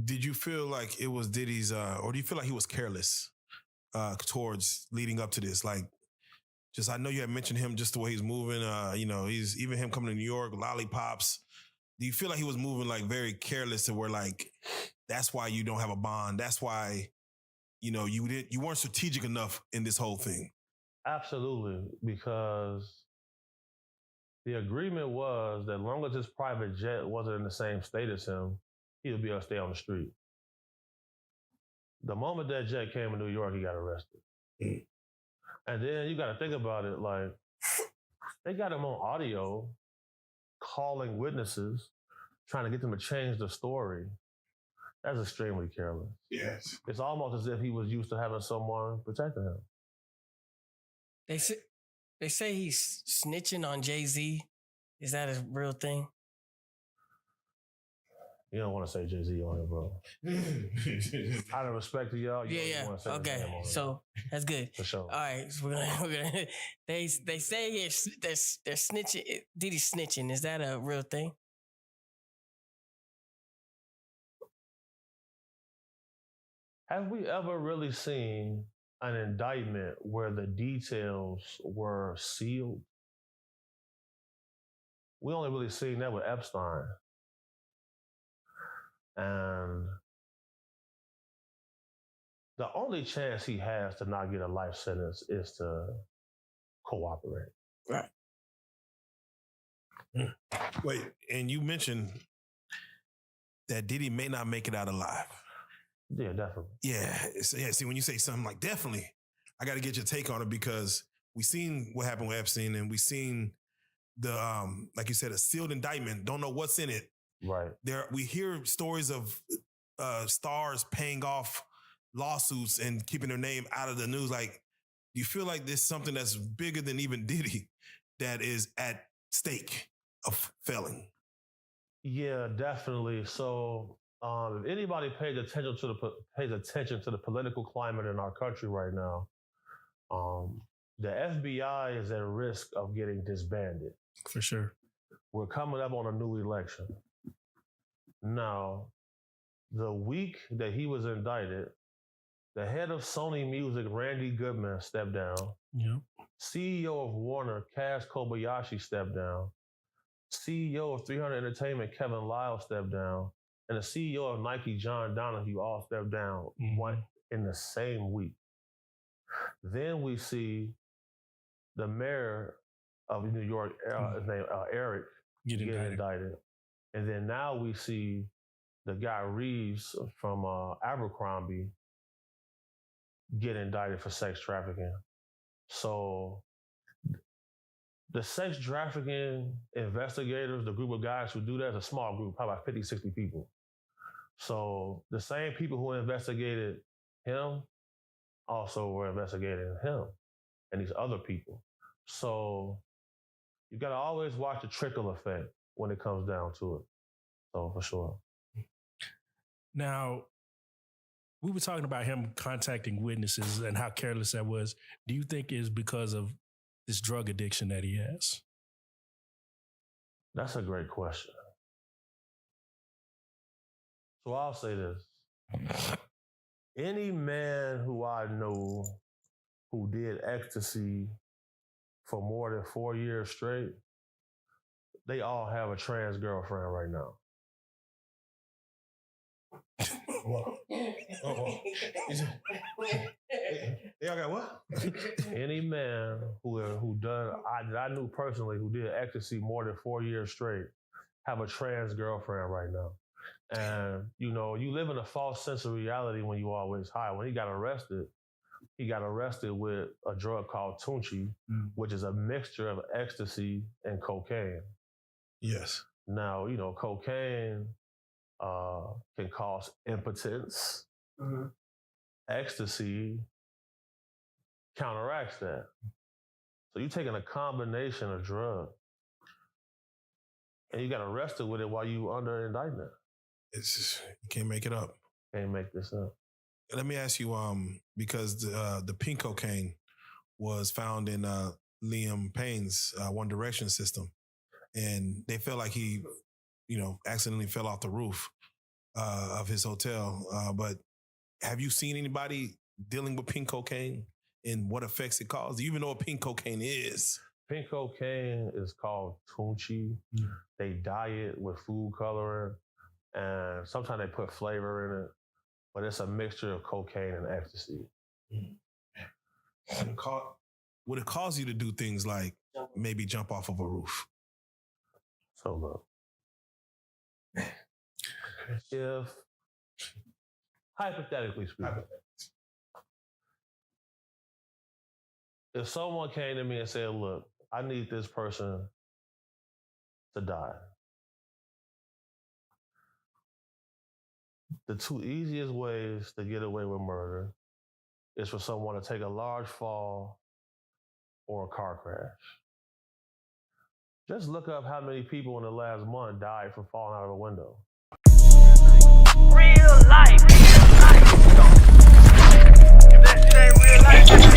Did you feel like it was Diddy's, or do you feel like he was careless towards leading up to this? Like, just I know you had mentioned him, just the way he's moving. He's even him coming to New York, lollipops. Do you feel like he was moving like very careless to where like that's why you don't have a bond? That's why you weren't strategic enough in this whole thing. Absolutely, because the agreement was that as long as his private jet wasn't in the same state as him, he would be able to stay on the street. The moment that jet came to New York, he got arrested. Mm. And then you got to think about it, like, they got him on audio, calling witnesses, trying to get them to change the story. That's extremely careless. Yes. It's almost as if he was used to having someone protecting him. They say he's snitching on JayZ. Is that a real thing? You don't want to say JayZ on it, bro. Out of respect to y'all, you don't want to say his name on it. So that's good. For sure. All right, so we're gonna. They say they're snitching. Diddy's snitching. Is that a real thing? Have we ever really seen an indictment where the details were sealed? We only really seen that with Epstein. And the only chance he has to not get a life sentence is to cooperate. Right. Wait, and you mentioned that Diddy may not make it out alive. Yeah, definitely. Yeah. See, when you say something like definitely, I got to get your take on it because we seen what happened with Epstein and we seen the, like you said, a sealed indictment. Don't know what's in it. Right. We hear stories of stars paying off lawsuits and keeping their name out of the news. Like, do you feel like there's something that's bigger than even Diddy that is at stake of failing? Yeah, definitely. So if anybody pays attention to the political climate in our country right now, the FBI is at risk of getting disbanded. For sure. We're coming up on a new election. Now, the week that he was indicted, the head of Sony Music, Randy Goodman, stepped down. Yep. CEO of Warner, Kaz Kobayashi, stepped down. CEO of 300 Entertainment, Kevin Lyle, stepped down. And the CEO of Nike, John Donahue, all stepped down one in the same week. Then we see the mayor of New York, his name Eric, get indicted. And then now we see the guy Reeves from Abercrombie get indicted for sex trafficking. So the sex trafficking investigators, the group of guys who do that, is a small group, probably about 50, 60 people. So the same people who investigated him also were investigating him and these other people. So you got to always watch the trickle effect when it comes down to it. So for sure. Now, we were talking about him contacting witnesses and how careless that was. Do you think it's because of this drug addiction that he has? That's a great question. So I'll say this. Any man who I know who did ecstasy for more than 4 years straight, they all have a trans girlfriend right now. They all got what? Any man who done that I knew personally who did ecstasy more than 4 years straight have a trans girlfriend right now. And you live in a false sense of reality when you always high. When he got arrested with a drug called Tunchi, which is a mixture of ecstasy and cocaine. Yes. Now, cocaine can cause impotence. Mm-hmm. Ecstasy counteracts that. So you're taking a combination of drugs and you got arrested with it while you were under indictment. It's just, you can't make it up. Can't make this up. Let me ask you, because the pink cocaine was found in Liam Payne's One Direction system, and they felt like he, accidentally fell off the roof. of his hotel. But have you seen anybody dealing with pink cocaine and what effects it causes? Do you even know what pink cocaine is? Pink cocaine is called tunchi. They dye it with food coloring, and sometimes they put flavor in it, but it's a mixture of cocaine and ecstasy. Would it cause you to do things like maybe jump off of a roof? So look, if hypothetically speaking, if someone came to me and said, look, I need this person to die, the two easiest ways to get away with murder is for someone to take a large fall or a car crash. Just look up how many people in the last month died from falling out of a window. Real life. If that shit ain't real life,